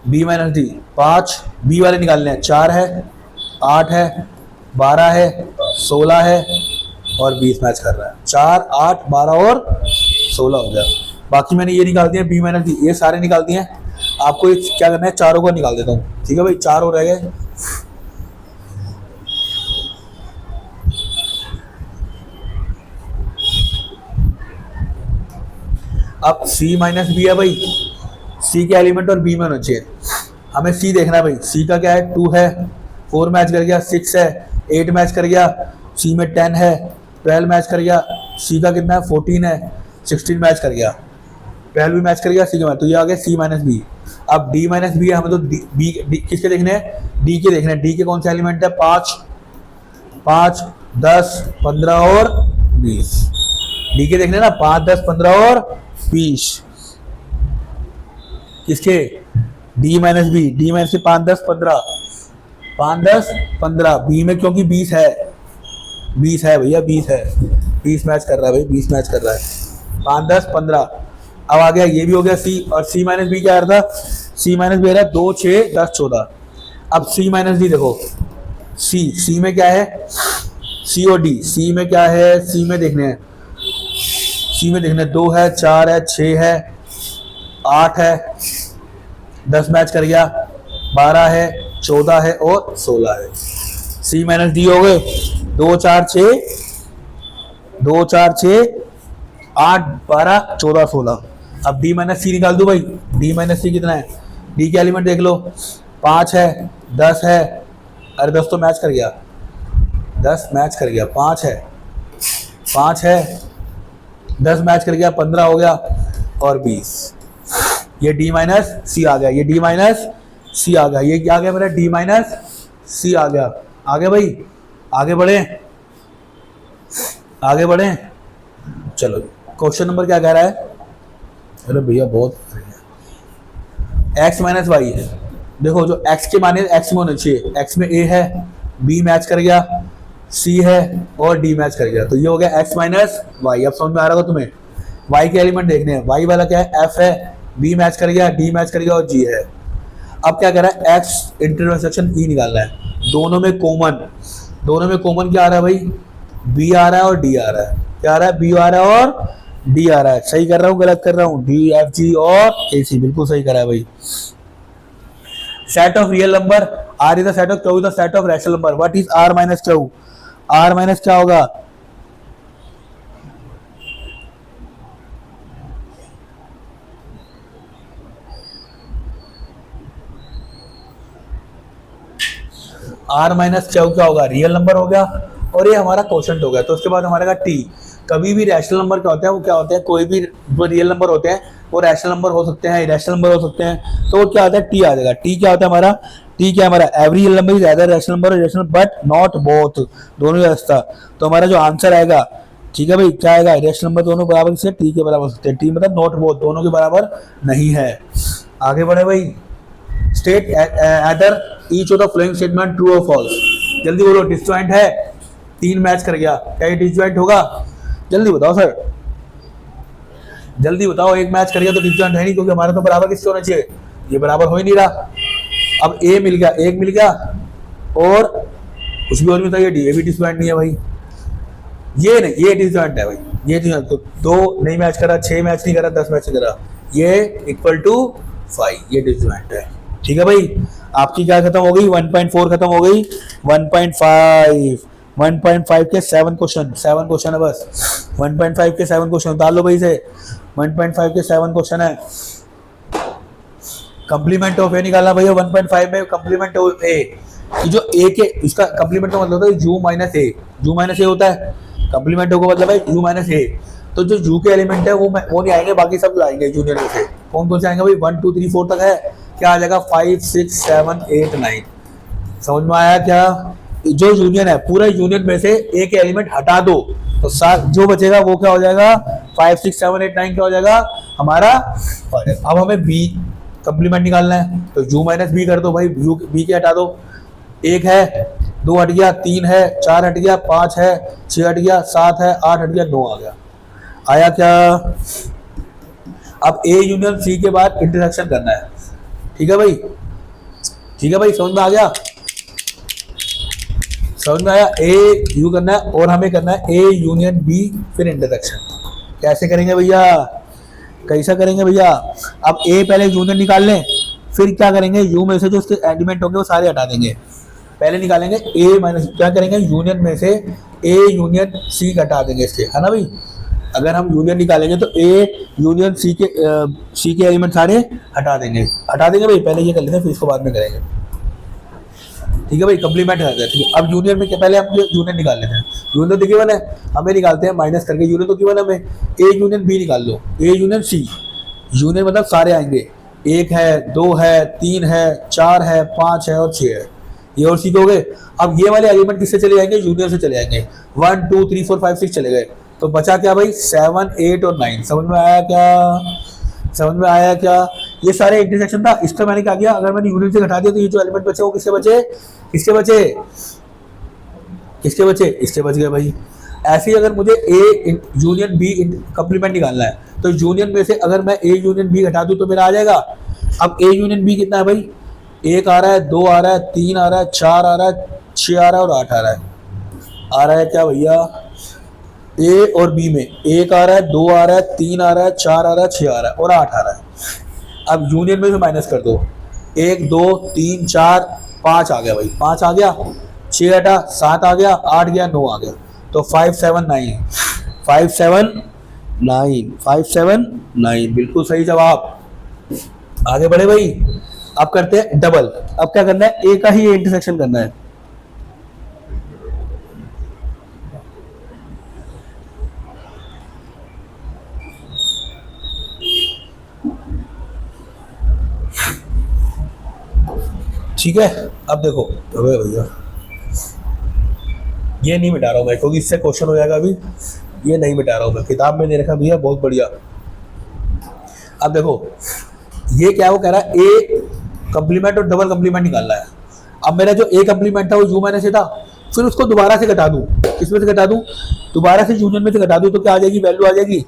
Speaker 1: बी माइनस डी 5 बी वाले निकालने हैं 4 है 8 है 12 है 16 है और 20 मैच कर रहा है 4 8 12 और 16 हो गया। बाकी मैंने ये निकाल दिया बी माइनस डी ये सारे निकाल दिए हैं। आपको क्या करना है चारों को निकाल देता हूँ ठीक है भाई 4 हो रह गए। अब C माइनस बी है भाई C के एलिमेंट और B में होना चाहिए। हमें C देखना है भाई C का क्या है 2 है 4 मैच कर गया 6 है 8 मैच कर गया C में 10 है 12 मैच कर गया C का कितना है 14 है 16 मैच कर गया 12 भी मैच कर गया C के मैच तो ये आ गया C माइनस बी। अब D माइनस बी है हमें तो D किसके देखने हैं D के देखने हैं। D के कौन से एलिमेंट है 5 5 10 15 और 20 D के देखने ना 5 10 15 और 20 किसके D minus B D minus से 5 10 15 बी में क्योंकि 20 है भैया 20 है 20 मैच कर रहा है भाई 20 मैच कर रहा है 5 10 15। अब आ गया ये भी हो गया C और C माइनस बी क्या आ रहा था C माइनस बी आ रहा है 2 6 10 14। अब C माइनस डी देखो C में क्या है C और D C में क्या है C में देखने हैं C में देखने 2 है 4 है 6 है 8 है 10 मैच कर गया 12 है 14 है और 16 है। C माइनस डी हो गए 2 4 6 8 12 14 16। अब D माइनस सी निकाल दो भाई D माइनस सी कितना है D के एलिमेंट देख लो 5 है 10 है अरे 10 तो मैच कर गया 10 मैच कर गया 5 है 10 मैच कर गया 15 हो गया और 20 ये D माइनस सी आ गया ये D माइनस सी आ गया ये क्या आ गया मेरा D माइनस सी आ गया। आगे भाई आगे बढ़े चलो क्वेश्चन नंबर क्या कह रहा है। अरे भैया बहुत x माइनस वाई है देखो जो x के माने x में होना चाहिए x में a है b मैच कर गया c है और d मैच कर गया तो ये हो गया x माइनस वाई। अब समझ में आ रहा होगा तुम्हें y के एलिमेंट देखने हैं y वाला क्या है f है बी मैच कर गया, डी मैच कर गया और जी है। अब क्या कर रहा है, एक्स इंटरसेक्शन ई निकालना है। दोनों में कॉमन क्या आ रहा है भाई, बी आ रहा है और डी आ रहा है। क्या आ रहा है, बी आ रहा है और डी आ रहा है। सही कर रहा हूँ गलत कर रहा हूँ, डी एफ जी और ए सी, बिल्कुल सही करा है भाई। Set of real number, R is the set of Q is the set of rational number. What is R minus Q, R minus क्या होगा, आर माइनस क्यू क्या होगा, रियल नंबर हो गया और ये हमारा क्वोशंट हो गया। तो उसके बाद हमारे टी। कभी भी रैशनल नंबर क्या होता है, वो क्या होता है, कोई भी जो रियल नंबर होते हैं वो रैशनल नंबर हो सकते हैं, इरेशनल नंबर हो सकते हैं। तो वो क्या होता है, टी आ जाएगा। टी क्या होता है हमारा, टी क्या हमारा, every real number is either rational number और इरेशनल बट नॉट बोथ, दोनों ही रास्ता। तो हमारा जो आंसर आएगा, ठीक है भाई, क्या आएगा, रैशनल नंबर दोनों बराबर से टी के बराबर हो सकते हैं। टी मतलब नॉट बोथ, दोनों के बराबर नहीं है। आगे बढ़े भाई, state either each of the following statement true और फॉल्स। जल्दी बोलो, डिसजॉइंट है, 3 मैच कर गया, क्या ये डिसजॉइंट होगा, जल्दी बताओ सर, जल्दी बताओ। एक मैच कर गया तो डिसजॉइंट है नहीं, क्योंकि हमारा तो बराबर किससे होना चाहिए, ये बराबर हो ही नहीं रहा। अब ए मिल गया, एक मिल गया और कुछ भी और नहीं था, ये डी, ए भी डिसजॉइंट नहीं है भाई, ये नहीं, ये डिसजॉइंट है भाई, ये डिसजॉइंट। तो 2 नहीं मैच करा, 6 मैच नहीं करा, 10 मैच नहीं करा, ये इक्वल टू 5, ये डिसजॉइंट है। ठीक है भाई, आपकी क्या खत्म हो गई, 1.4 खत्म हो गई। 1.5 के 7 क्वेश्चन, 7 क्वेश्चन है बस। 1.5 के 7 क्वेश्चन उतार लो भाई से। 1.5 के 7 क्वेश्चन है। कंप्लीमेंट ऑफ ए निकालना भैया। 1.5 में कंप्लीमेंट ऑफ ए, जो ए के, इसका कंप्लीमेंट का मतलब होता है U minus A. U minus A होता है कंप्लीमेंट का मतलब है यू माइनस ए। तो जो यू के एलिमेंट है वो नहीं आएंगे, बाकी सब आएंगे जूनियर में से। कौन कौन से आएंगे भाई, 1 2 3 4 तक है, क्या आ जाएगा 5 6 7 8 9। समझ में आया क्या, जो यूनियन है पूरा यूनियन में से एक एलिमेंट हटा दो तो जो बचेगा वो क्या हो जाएगा, 5 6 7 8 9 क्या हो जाएगा हमारा। अब हमें बी कंप्लीमेंट निकालना है, तो यू माइनस बी कर दो भाई, यू बी के हटा दो। 1 है, 2 हट गया, 3 है, 4 हट गया, 5 है, 6 हट गया, 7 है, 8 हट गया, 9 आ गया। आया क्या। अब ए यूनियन सी के बाद इंटरसेक्शन करना है। ठीक है भाई, ठीक है भाई, समझ में आ गया, समझ में आया। ए यू करना है और हमें करना है ए यूनियन बी फिर इंटरसेक्शन। कैसे करेंगे भैया, कैसा करेंगे भैया। अब ए पहले यूनियन निकाल लें, फिर क्या करेंगे, यू में से जो उसके एलिमेंट होंगे वो सारे हटा देंगे। पहले निकालेंगे ए माइनस, क्या करेंगे यूनियन में से ए यूनियन सी हटा देंगे इसके, है ना भाई। अगर हम यूनियन निकालेंगे तो ए यूनियन सी के एलिमेंट सारे हटा देंगे भाई। पहले ये कर लेते हैं, फिर इसको बाद में करेंगे। ठीक है भाई, कंप्लीमेंट कर देते हैं। अब यूनियन में पहले हम यूनियन निकाल लेते हैं। यूनियन तो गिवन है, हमें निकालते हैं माइनस करके। यूनियन तो गिवन है हमें, ए यूनियन बी निकाल लो, ए यूनियन सी। यूनियन मतलब सारे आएंगे, 1 है, 2 है, 3 है, 4 है, 5 है और 6 है, ये और सी के हो गए। अब ये वाले एलिमेंट किससे चले जाएंगे, यूनियन से चले जाएंगे। 1 2 3 4 5 6 चले गए, तो बचा क्या भाई 7 8 और 9। समझ में आया क्या, समझ में आया क्या। ये सारे इंटरसेक्शन था। इसका मैंने क्या किया, अगर मैंने यूनियन से घटा दिया तो ये जो एलिमेंट बचे वो किसके बचे, किसके बचे, किसके बचे, इसके बच गए भाई। ऐसे ही अगर मुझे ए यूनियन बी कंप्लीमेंट निकालना है तो यूनियन में से अगर मैं ए यूनियन बी घटा दूं तो मेरा आ जाएगा। अब ए यूनियन बी कितना है भाई, 1 आ रहा है, 2 आ रहा है, 3 आ रहा है, 4 आ रहा है, 6 आ रहा है और 8 आ रहा है। आ रहा है क्या भैया, ए और बी में 1 आ रहा है, 2 आ रहा है, 3 आ रहा है, 4 आ रहा है, 6 आ रहा है और 8 आ रहा है। अब यूनियन में से माइनस कर दो, 1 2 3 4 5 आ गया भाई, 5 आ गया, 6 हटा, 7 आ गया, 8 गया, 9 आ गया। तो 5 7 9, 5 7 9, 5 7 9 बिल्कुल सही जवाब। आगे बढ़े भाई, अब करते हैं डबल। अब क्या करना है, ए का ही इंटरसेक्शन करना है। ठीक है, अब देखो भैया ये नहीं मिटा रहा हूं मैं, क्योंकि इससे क्वेश्चन हो जाएगा। अभी ये नहीं मिटा रहा हूं मैं, किताब में दे रखा भैया, बहुत बढ़िया। अब देखो ये क्या वो कह रहा है, ए कंप्लीमेंट और डबल कंप्लीमेंट निकालना है। अब मेरा जो ए कंप्लीमेंट था वो यू माइनस ए था, फिर उसको दोबारा से घटा दूं, किसमें से घटा दूं, दोबारा से यूनियन में से घटा दूं तो क्या आ जाएगी, वैल्यू आ जाएगी।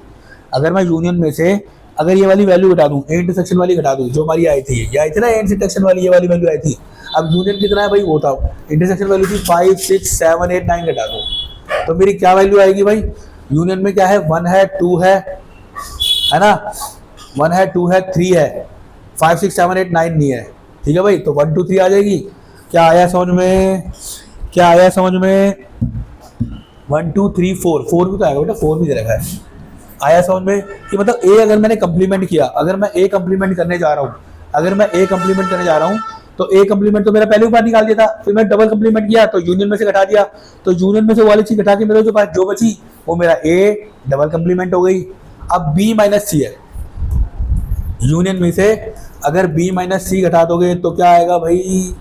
Speaker 1: अगर मैं यूनियन में से अगर ये वाली वैल्यू घटा दूं, ए इंटरसेक्शन वाली घटा दूं, जो हमारी आई थी, ये आई थी ना ए इंटरसेक्शन वाली, ये वाली वैल्यू आई थी। अब यूनियन कितना है भाई, वो था इंटरसेक्शन वैल्यू थी 5 6 7 8 9 घटा दूं, तो मेरी क्या वैल्यू आएगी भाई, यूनियन में क्या है, 1 है 2 है ना, 1 है 2 है 3 है, 5 6 7 8 9 नहीं है, ठीक है भाई, तो 1 2 3 आ जाएगी। क्या आया समझ में, क्या आया समझ में, 1 2 3 4, 4 भी तो आएगा बेटा, 4 भी दे रखा है। आया समझ में कि मतलब ए अगर मैंने कंप्लीमेंट किया, अगर मैं ए कंप्लीमेंट करने जा रहा हूँ, अगर मैं ए कंप्लीमेंट करने जा रहा हूँ, तो ए कंप्लीमेंट तो मेरा पहले ऊपर निकाल दिया था, फिर मैं डबल कंप्लीमेंट किया तो यूनियन में से घटा दिया, तो यूनियन में से वो वाली चीज घटा के मेरे जो पास जो बची वो मेरा ए डबल कंप्लीमेंट हो गई। अब बी माइनस सी है, यूनियन में से अगर बी माइनस सी घटा दोगे तो क्या आएगा भाई,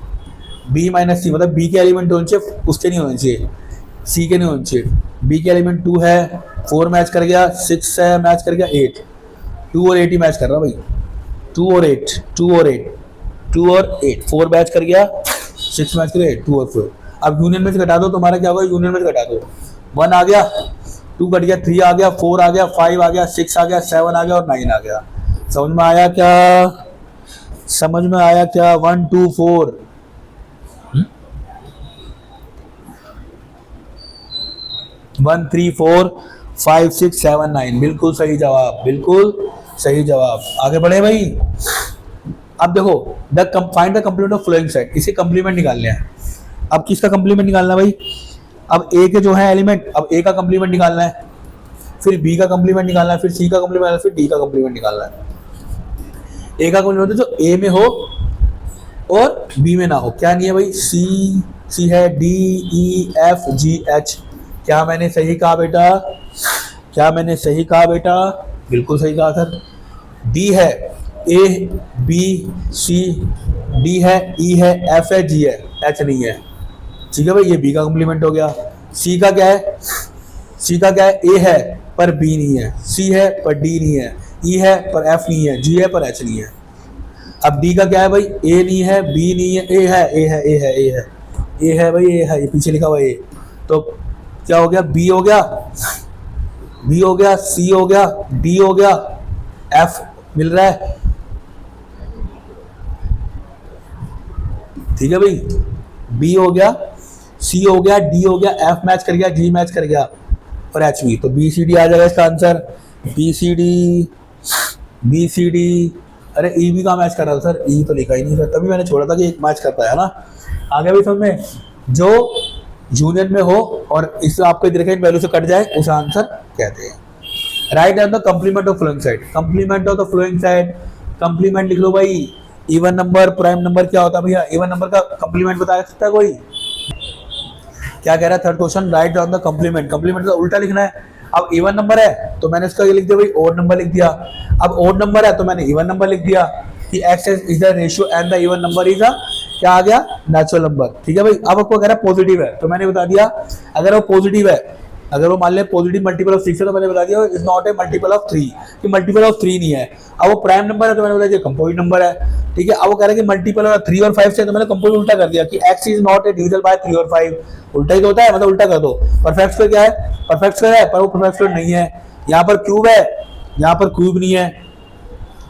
Speaker 1: बी माइनस सी मतलब बी के एलिमेंट होने चाहिए, उसके नहीं होने चाहिए, सी के नहीं होने चाहिए। बी के एलिमेंट 2 है, 4 मैच कर गया, 6 है मैच कर गया, 8, 2 और 8 ही मैच कर रहा भाई, 2 और 8 2 और 8 2 और 8, 4 मैच कर गया, 6 मैच कर गया, 2 और 4। अब यूनियन में से घटा दो, तुम्हारा क्या होगा, यूनियन में से घटा दो, 1 आ गया, 2 कट गया, 3 आ गया, 4 आ गया, 5 आ गया, 6 आ गया, 7 आ गया और 9 आ गया। समझ में आया क्या, समझ में आया क्या, 1 2 4 1 3 4 5 6 7 9, बिल्कुल सही जवाब, बिल्कुल सही जवाब। आगे बढ़े भाई। अब देखो find the complement of following set, इसे कंप्लीमेंट निकालने हैं। अब किसका कंप्लीमेंट निकालना है भाई, अब ए के जो है एलिमेंट, अब ए का कंप्लीमेंट निकालना है, फिर बी का कंप्लीमेंट निकालना है, फिर सी का कंप्लीमेंट निकालना है, फिर डी का कंप्लीमेंट निकालना है। ए का कंप्लीमेंट जो ए में हो और बी में ना हो, क्या नहीं है भाई, सी है, D E F G H. क्या मैंने सही कहा बेटा, क्या मैंने सही कहा बेटा, बिल्कुल सही कहा सर। डी है, ए बी सी, डी है, ई है, एफ है, जी है, एच नहीं है, ठीक है भाई, ये बी का कंप्लीमेंट हो गया। सी का क्या है, सी का क्या है, ए है पर बी नहीं है, सी है पर डी नहीं है, ई है पर एफ नहीं है, जी है पर एच नहीं है। अब डी का क्या है भाई, ए नहीं है, बी नहीं है, ए है, ए है, ए है, ए है, ए है भाई, ए है, ये पीछे लिखा हुआ ए, तो क्या हो गया, बी हो गया, बी हो गया, सी हो गया, डी हो गया, एफ मिल रहा है, ठीक है भाई, बी हो गया, सी हो गया, डी हो गया, एफ मैच कर गया, जी मैच कर गया और एच भी, तो बी सी डी आ जाएगा इसका answer, B C D, B C D. अरे ई भी कहाँ मैच कर रहा था सर, ई तो लिखा ही नहीं सर, तभी मैंने छोड़ा था कि एक मैच करता है ना। आगे भी समझ में, जो यूनियन में हो और इससे आपको डायरेक्ट वैल्यू से कट जाए उसे आंसर कहते हैं। Write down the complement of following set, complement of the following set, complement लिख लो भाई। इवन नंबर प्राइम नंबर क्या होता है भैया, इवन नंबर का कंप्लीमेंट बता सकता है कोई, क्या कह रहा है third question, right down the complement, complement का उल्टा लिखना है। अब इवन नंबर है तो मैंने इसका ये लिख दिया भाई, ओड नंबर लिख दिया। अब ओड नंबर है तो मैंने इवन नंबर लिख दिया कि x is the ratio and the even number is a क्या आ गया, नेचुरल नंबर, ठीक है भाई। अब आपको कह रहा है पॉजिटिव है तो मैंने बता दिया, अगर वो पॉजिटिव है, अगर वो मान ले पॉजिटिव मल्टीपल ऑफ 6 है तो मैंने बता दिया is not a multiple of 3, कि मल्टीपल ऑफ 3 नहीं है। अब वो प्राइम नंबर है तो मैंने बता दिया कंपोजिट नंबर है, ठीक है। अब वो कह रहा है कि मल्टीपल ऑफ 3 और 5 से, तो मैंने कंपोजिट उल्टा कर दिया कि x is not a divisible by 3 और 5, उल्टा ही तो होता है, मतलब उल्टा कर दो। परफेक्ट स्क्वायर क्या है, परफेक्ट स्क्वायर है पर वो परफेक्ट स्क्वायर नहीं है। यहाँ पर क्यूब है, यहाँ पर क्यूब नहीं है,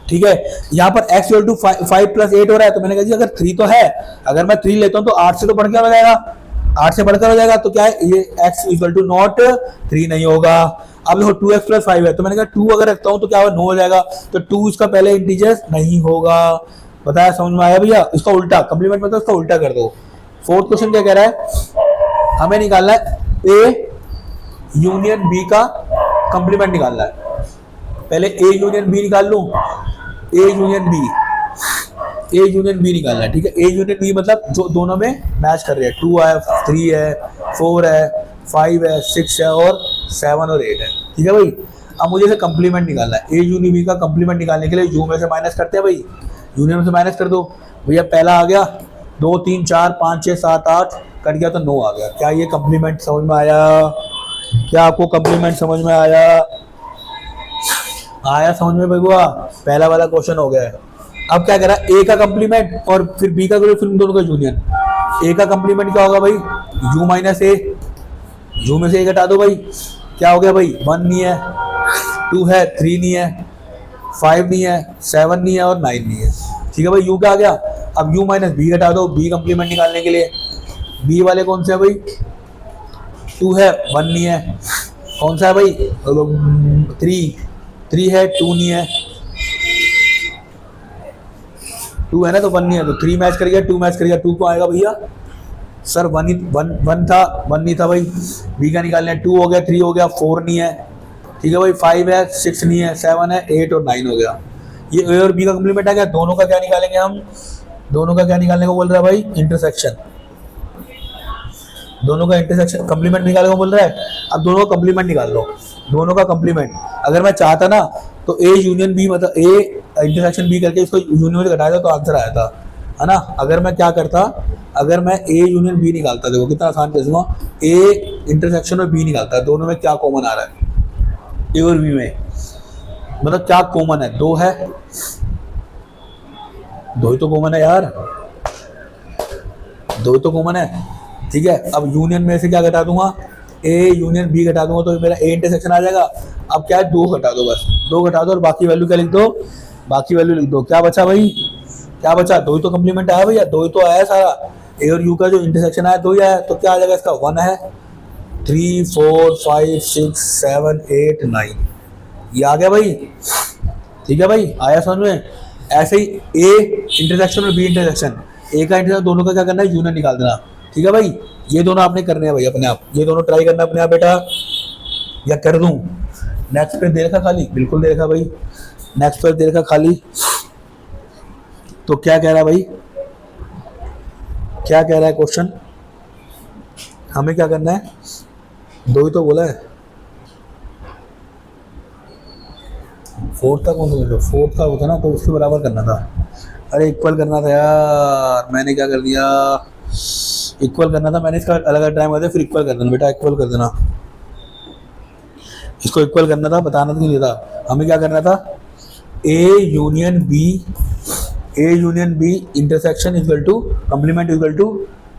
Speaker 1: ठीक है। यहाँ पर x इक्वल टू 5 प्लस 8 हो रहा है तो मैंने कहा जी अगर 3 तो है, अगर मैं 3 लेता हूँ तो 8 से तो बढ़कर हो जाएगा, 8 से बढ़कर हो जाएगा, तो क्या है ये x इक्वल टू नॉट 3 नहीं होगा। अब देखो 2x प्लस 5 है तो मैंने कहा 2 अगर रखता हूँ तो क्या होगा 9 हो जाएगा, तो 2 इसका पहले इंटीजर नहीं होगा। बताया, समझ में आया भैया। इसका उल्टा कंप्लीमेंट मतलब इसका उल्टा कर दो। फोर्थ क्वेश्चन क्या कह रहा है, हमें निकालना है ए यूनियन बी का कंप्लीमेंट निकालना है। पहले ए यूनियन बी निकाल लूं, A union B, A union B निकालना है, ठीक है। ए यूनियन बी मतलब जो दोनों में मैच कर रहे हैं, 2 है, 3 है, 4 है, 5 है, 6 है और 7 और 8 है, ठीक है भाई। अब मुझे इसे कंप्लीमेंट निकालना है। ए यूनियन बी का कंप्लीमेंट निकालने के लिए यू में से माइनस करते हैं भाई, यूनियन में से माइनस कर दो भैया। पहला आ गया 2 3 4 5 6 7 8 कट गया तो 9 आ गया। क्या ये कंप्लीमेंट समझ में आया, क्या आपको कंप्लीमेंट समझ में आया, आया समझ में भगवा। पहला वाला क्वेश्चन हो गया है। अब क्या करा, ए का कंप्लीमेंट और फिर बी का फिर दोनों का यूनियन। ए का कंप्लीमेंट क्या होगा भाई, यू माइनस ए, यू में से ए घटा दो भाई, क्या हो गया भाई 1 नहीं है, 2 है, 3 नहीं है, 5 नहीं है, 7 नहीं है और 9 नहीं है। ठीक है भाई, यू क्या आ गया। अब यू माइनस बी घटा दो बी कंप्लीमेंट निकालने के लिए। बी वाले कौन से है भाई, 2 है, 1 नहीं है। कौन सा है भाई, 3 है, 2 नहीं है। 2 है ना तो 1 नहीं है, तो 3 मैच कर गया, 2 मैच कर गया। 2 को आएगा भैया सर 1 था, 1 नहीं था भाई। बी का निकालना है, 2 हो गया, 3 हो गया, 4 नहीं है। ठीक है भाई, 5 है, 6 नहीं है, 7 है, 8 और 9 हो गया। ये ए और बी का कंप्लीमेंट आ गया। दोनों का क्या निकालेंगे हम, दोनों का क्या निकालने को बोल रहा है भाई, इंटरसेक्शन। दोनों का इंटरसेक्शन कंप्लीमेंट निकालने को बोल रहा है। अब दोनों का कंप्लीमेंट निकाल लो, दोनों का कंप्लीमेंट। अगर मैं चाहता ना तो ए यूनियन बी, मतलब ए इंटरसेक्शन बी करके इसको यूनियन में घटाया था तो आंसर आया था, है ना। अगर मैं क्या करता, अगर मैं ए यूनियन बी निकालता, देखो कितना आसान कर दूंगा। ए इंटरसेक्शन और बी निकालता, दोनों में क्या कॉमन आ रहा है, ए और बी में, मतलब क्या कॉमन है, 2 है, 2 ही तो कॉमन है यार, 2 ही तो कॉमन है। ठीक है, अब यूनियन में से क्या घटा दूंगा, ए यूनियन बी घटा दूंगा तो मेरा ए इंटरसेक्शन आ जाएगा। अब क्या है, 2 घटा दो, बस 2 घटा दो और बाकी वैल्यू क्या लिख दो, बाकी वैल्यू लिख दो। क्या बचा भाई, क्या बचा, 2 ही तो कंप्लीमेंट आया भैया, 2 ही तो आया सारा। ए और यू का जो इंटरसेक्शन आया 2 ही आया, तो क्या आ जाएगा इसका, 1 है। 3 4 5 6 7 8 9 ये आ गया भाई। ठीक है भाई, आया समझ में। ऐसे ही ए इंटरसेक्शन और बी इंटरसेक्शन, ए का इंटरसेक्शन, दोनों का क्या करना है, यूनियन निकाल देना। ठीक है भाई, ये दोनों आपने करने हैं भाई अपने आप, ये दोनों ट्राई करना अपने आप बेटा, या कर दूं। नेक्स्ट पेज दे रखा खाली, बिल्कुल दे रखा भाई, नेक्स्ट पेज दे रखा खाली। तो क्या कह रहा है भाई, क्या कह रहा है क्वेश्चन, हमें क्या करना है, 2 ही तो बोला है। 4 का कौन सा, 4 का होता ना तो उसके बराबर करना था। अरे इक्वल करना था यार, मैंने क्या कर दिया, इक्वल करना था मैंने, इसका अलग अलग टाइम कर दिया, फिर इक्वल कर देना बेटा, इक्वल कर देना, इसको इक्वल करना था, बताना तो नहीं था। हमें क्या करना था, A union B intersection equal to complement equal to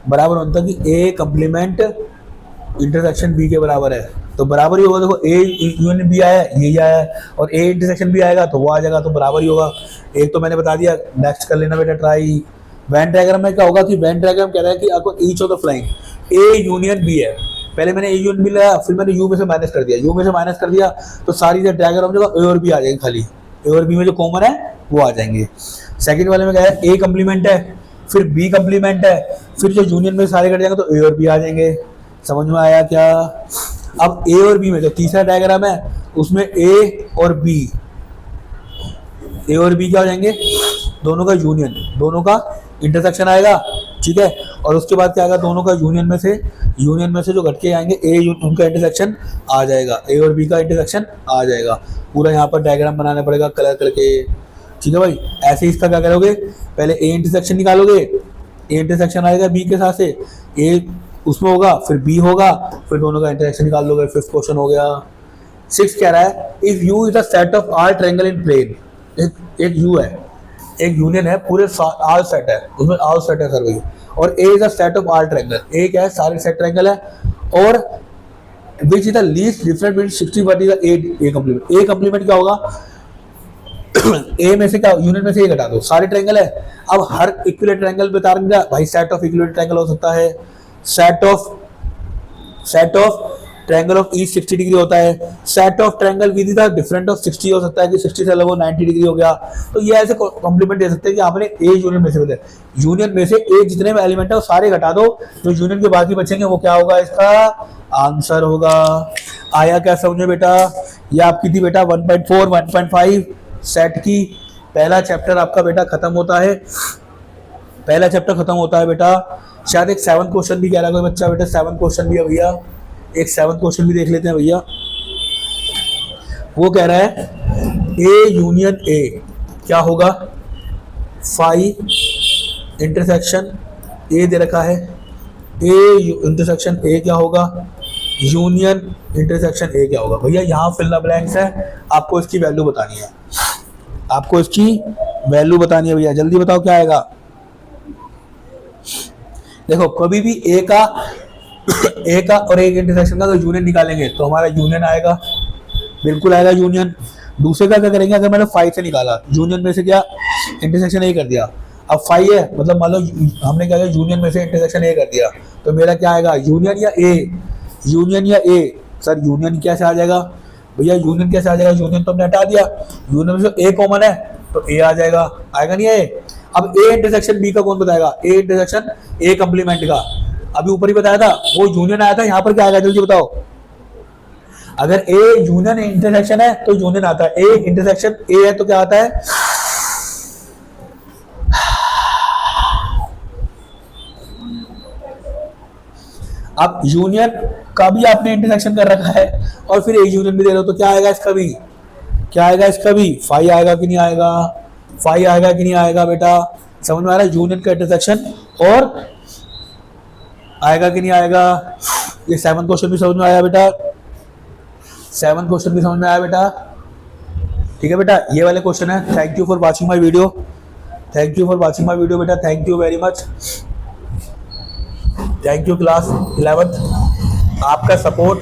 Speaker 1: बराबर होता कि ए कंप्लीमेंट इंटरसेक्शन बी के बराबर है, तो बराबर ही होगा। देखो ए यूनियन बी आया, यही आया, और ए इंटरसेक्शन बी आएगा तो वो आ जाएगा, तो बराबर ही होगा। एक तो मैंने बता दिया, नेक्स्ट कर लेना बेटा ट्राई। वेन डायग्राम में क्या होगा कि वेन डायग्राम कह रहा है कि आपको each of the following A union B है, पहले मैंने ए यूनियन बी लाया, फिर मैंने यू में से माइनस कर दिया, यू में से माइनस कर दिया तो सारी जो डायग्राम जो ए और बी आ जाएगी, खाली ए और बी में जो कॉमन है वो आ जाएंगे। सेकंड वाले में क्या है, ए कंप्लीमेंट है, फिर बी कंप्लीमेंट है, फिर जो यूनियन में सारे कट जाएंगे तो ए और बी आ जाएंगे। समझ में आया क्या। अब ए और बी में जो तीसरा डायग्राम है उसमें ए और बी क्या हो जाएंगे, दोनों का यूनियन, दोनों का इंटरसेक्शन आएगा। ठीक है, और उसके बाद क्या आएगा, दोनों का यूनियन में से जो घट के आएंगे ए उनका इंटरसेक्शन आ जाएगा, ए और बी का इंटरसेक्शन आ जाएगा। पूरा यहाँ पर डायग्राम बनाना पड़ेगा कलर करके। ठीक है भाई, ऐसे इसका क्या करोगे, पहले ए इंटरसेक्शन निकालोगे, ए इंटरसेक्शन आएगा बी के साथ से, ए उसमें होगा, फिर बी होगा, फिर दोनों का इंटरसेक्शन निकाल लोगे। 5th क्वेश्चन हो गया। 6 कह रहा है, if U is the set of all triangle in plane, एक यू है, एक यूनियन है, पूरे आल सेट है, उसमें आल सेट है सर भाई, और A is the set of all triangle, A क्या है, सारे सेट ट्रायंगल है, और which is the least different between 60 what is the A complement. A complement क्या होगा, ए में से क्या, यूनियन में से ए घटा दो, सारे ट्रायंगल है। अब हर इक्विलेटरल ट्रायंगल बता रहा भाई, सेट ऑफ इक्विलेटरल ट्रायंगल हो सकता है, set of triangle of each 60 degree होता है, set of triangle with the different of 60 हो सकता है कि 60 से अलग हो 90 डिग्री हो गया। तो ये ऐसे कॉम्प्लीमेंट दे सकते हैं कि आपने ए यूनियन में से बताया, यूनियन में से ए जितने भी एलिमेंट है वो सारे घटा दो, जो यूनियन के बाकी बचेंगे वो क्या होगा, इसका आंसर होगा। आया क्या समझे बेटा। ये आपकी थी बेटा 1.4 1.5 सेट की पहला चैप्टर आपका बेटा खत्म होता है, पहला चैप्टर खत्म होता है बेटा। शायद एक 7th क्वेश्चन भी कह रहा है कोई बच्चा बेटा, 7th क्वेश्चन भी है भैया, एक 7th क्वेश्चन भी देख लेते हैं भैया। वो कह रहा है ए यूनियन ए क्या होगा, फाई इंटरसेक्शन ए दे रखा है, ए इंटरसेक्शन ए क्या होगा, यूनियन इंटरसेक्शन ए क्या होगा। भैया यहाँ फिल द ब्लैंक्स है, आपको इसकी वैल्यू बतानी है, आपको इसकी वैल्यू बतानी है भैया, जल्दी बताओ क्या आएगा। देखो कभी भी ए का और एक इंटरसेक्शन का तो यूनियन निकालेंगे तो हमारा यूनियन आएगा, बिल्कुल आएगा यूनियन। दूसरे का क्या करेंगे, अगर मैंने 5 से निकाला, यूनियन में से क्या इंटरसेक्शन ए कर दिया, अब 5 है, मतलब मान लो हमने क्या किया, यूनियन में से इंटरसेक्शन ए कर दिया, तो मेरा क्या आएगा, यूनियन या ए, यूनियन या ए। सर यूनियन कैसे आ जाएगा भैया, यूनियन कैसे आ जाएगा, यूनियन तो हमने हटा दिया, यूनियन में से ए कॉमन है तो ए आ जाएगा, आएगा नहीं ए। अब ए इंटरसेक्शन बी का कौन बताएगा, ए इंटरसेक्शन ए कंप्लीमेंट का, अभी ऊपर ही बताया था, वो यूनियन आया था, यहाँ पर क्या आएगा जल्दी बताओ। अगर ए यूनियन इंटरसेक्शन है तो यूनियन आता है, ए इंटरसेक्शन ए है तो क्या आता है, अब यूनियन का भी आपने इंटरसेक्शन कर रखा है और फिर ए यूनियन भी दे रहे हो, तो क्या आएगा इसका भी, क्या आएगा इसका भी, 5 आएगा कि नहीं आएगा, 5 आएगा कि नहीं आएगा बेटा, समझ में आ रहा है, यूनियन का इंटरसेक्शन और आएगा कि नहीं आएगा। ये 7 क्वेश्चन भी समझ में आया बेटा, 7 क्वेश्चन भी समझ में आया बेटा, ठीक है बेटा, ये वाले क्वेश्चन है। Thank you for watching my video, thank you for watching my video बेटा, thank you very much, thank you class 11th, आपका सपोर्ट,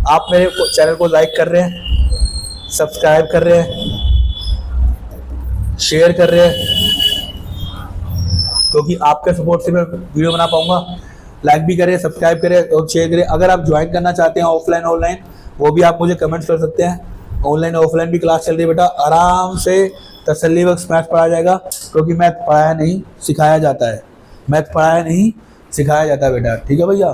Speaker 1: आप मेरे चैनल को लाइक कर रहे हैं, सब्सक्राइब कर रहे हैं, शेयर कर रहे हैं, क्योंकि आपके सपोर्ट से मैं वीडियो बना पाऊंगा। लाइक भी करें, सब्सक्राइब करें और शेयर करें। अगर आप ज्वाइन करना चाहते हैं ऑफलाइन ऑनलाइन, वो भी आप मुझे कमेंट्स कर सकते हैं। ऑनलाइन ऑफलाइन भी क्लास चल रही है बेटा, आराम से तसल्ली बख्श मैथ पढ़ाया जाएगा, क्योंकि मैथ पढ़ाया नहीं सिखाया जाता है, मैथ पढ़ाया नहीं सिखाया जाता है बेटा, ठीक है भैया।